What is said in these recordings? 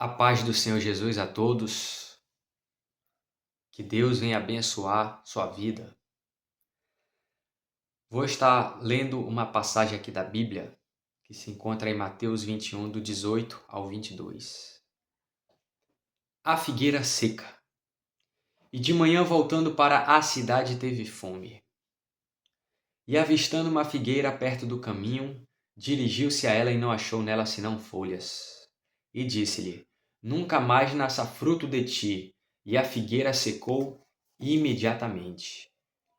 A paz do Senhor Jesus a todos. Que Deus venha abençoar sua vida. Vou estar lendo uma passagem aqui da Bíblia que se encontra em Mateus 21, do 18 ao 22. A figueira seca. E de manhã, voltando para a cidade, teve fome. E avistando uma figueira perto do caminho, dirigiu-se a ela e não achou nela senão folhas. E disse-lhe: Nunca mais nasça fruto de ti. E a figueira secou imediatamente.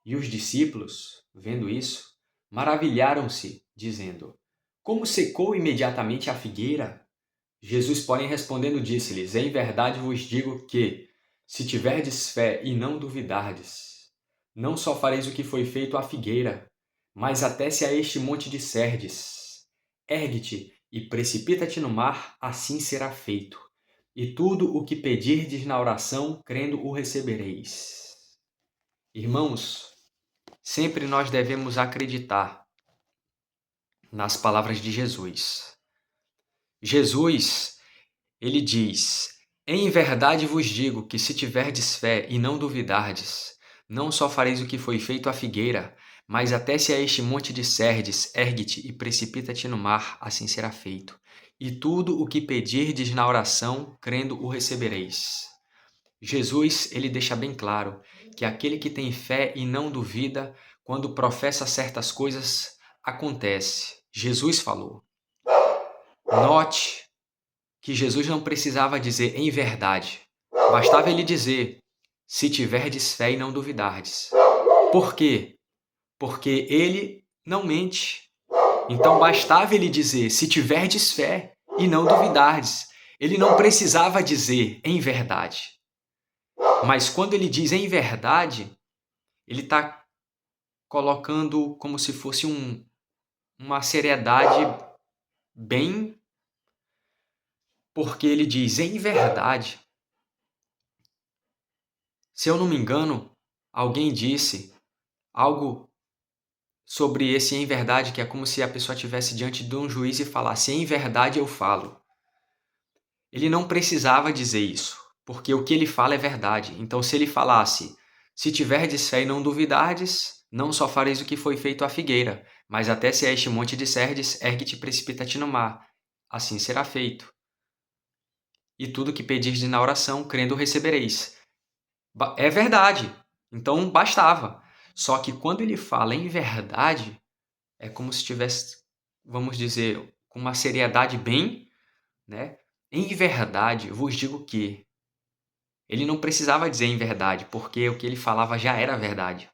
E os discípulos, vendo isso, maravilharam-se, dizendo: Como secou imediatamente a figueira? Jesus, porém, respondendo, disse-lhes: Em verdade vos digo que, se tiverdes fé e não duvidardes, não só fareis o que foi feito à figueira, mas até se a este monte disserdes: Ergue-te e precipita-te no mar, assim será feito. E tudo o que pedirdes na oração, crendo, o recebereis. Irmãos, sempre nós devemos acreditar nas palavras de Jesus. Jesus, ele diz: Em verdade vos digo que se tiverdes fé e não duvidardes, não só fareis o que foi feito à figueira, mas até se a este monte disserdes: Ergue-te e precipita-te no mar, assim será feito. E tudo o que pedirdes na oração, crendo, o recebereis. Jesus, ele deixa bem claro que aquele que tem fé e não duvida, quando professa certas coisas, acontece. Jesus falou. Note que Jesus não precisava dizer em verdade. Bastava ele dizer, se tiverdes fé e não duvidardes. Por quê? Porque ele não mente. Então bastava ele dizer, se tiverdes fé e não duvidardes. Ele não precisava dizer em verdade. Mas quando ele diz em verdade, ele está colocando como se fosse uma seriedade bem... Porque ele diz em verdade. Se eu não me engano, alguém disse algo sobre esse em verdade, que é como se a pessoa estivesse diante de um juiz e falasse em verdade eu falo. Ele não precisava dizer isso, porque o que ele fala é verdade. Então se ele falasse, se tiverdes fé e não duvidardes, não só fareis o que foi feito à figueira, mas até se a este monte disserdes, ergue-te e precipita-te no mar. Assim será feito. E tudo que pedirdes na oração, crendo, recebereis. É verdade. Então bastava. Só que quando ele fala em verdade, é como se tivesse, vamos dizer, com uma seriedade bem, né? Em verdade, eu vos digo que ele não precisava dizer em verdade, porque o que ele falava já era verdade.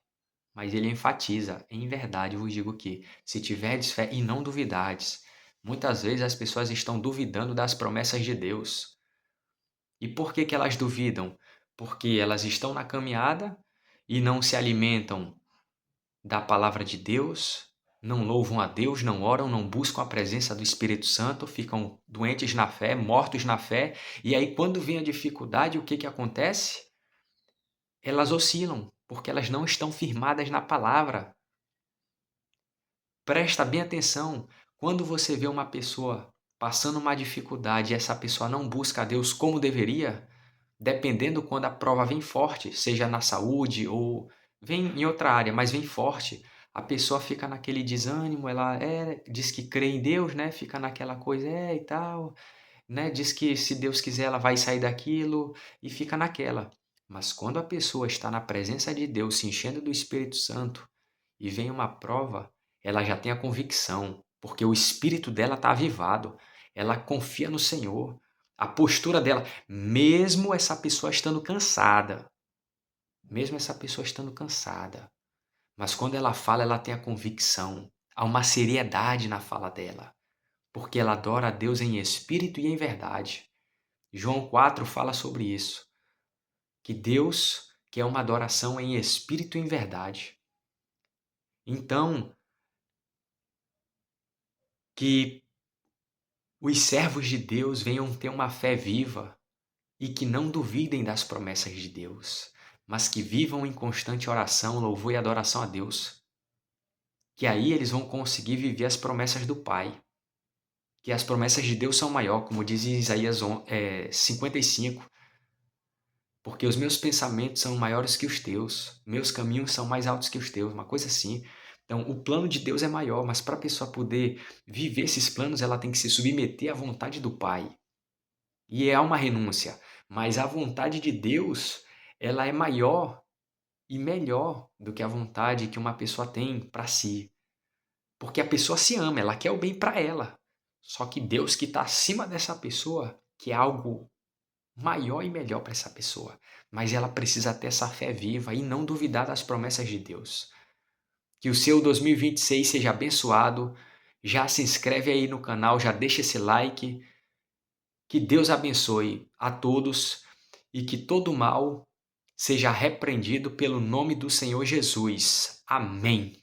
Mas ele enfatiza, em verdade vos digo que, se tiverdes fé e não duvidardes, muitas vezes as pessoas estão duvidando das promessas de Deus. E por que que elas duvidam? Porque elas estão na caminhada e não se alimentam da palavra de Deus, não louvam a Deus, não oram, não buscam a presença do Espírito Santo, ficam doentes na fé, mortos na fé, e aí quando vem a dificuldade, o que que acontece? Elas oscilam, porque elas não estão firmadas na palavra. Presta bem atenção, quando você vê uma pessoa passando uma dificuldade e essa pessoa não busca a Deus como deveria, dependendo quando a prova vem forte, seja na saúde ou vem em outra área, mas vem forte, a pessoa fica naquele desânimo, ela diz que crê em Deus, né? Fica naquela coisa, e tal, né? Diz que se Deus quiser ela vai sair daquilo e fica naquela. Mas quando a pessoa está na presença de Deus, se enchendo do Espírito Santo, e vem uma prova, ela já tem a convicção, porque o espírito dela está avivado, ela confia no Senhor. A postura dela, mesmo essa pessoa estando cansada, mesmo essa pessoa estando cansada, mas quando ela fala, ela tem a convicção, há uma seriedade na fala dela, porque ela adora a Deus em espírito e em verdade. João 4 fala sobre isso, que Deus quer uma adoração em espírito e em verdade. Então, que os servos de Deus venham ter uma fé viva e que não duvidem das promessas de Deus, mas que vivam em constante oração, louvor e adoração a Deus. Que aí eles vão conseguir viver as promessas do Pai. que as promessas de Deus são maior, como diz em Isaías 55, porque os meus pensamentos são maiores que os teus, meus caminhos são mais altos que os teus, uma coisa assim. Então, o plano de Deus é maior, mas para a pessoa poder viver esses planos, ela tem que se submeter à vontade do Pai. E é uma renúncia, mas a vontade de Deus, ela é maior e melhor do que a vontade que uma pessoa tem para si. Porque a pessoa se ama, ela quer o bem para ela. Só que Deus que está acima dessa pessoa quer algo maior e melhor para essa pessoa. Mas ela precisa ter essa fé viva e não duvidar das promessas de Deus. Que o seu 2026 seja abençoado. Já se inscreve aí no canal, já deixa esse like. Que Deus abençoe a todos e que todo mal seja repreendido pelo nome do Senhor Jesus. Amém.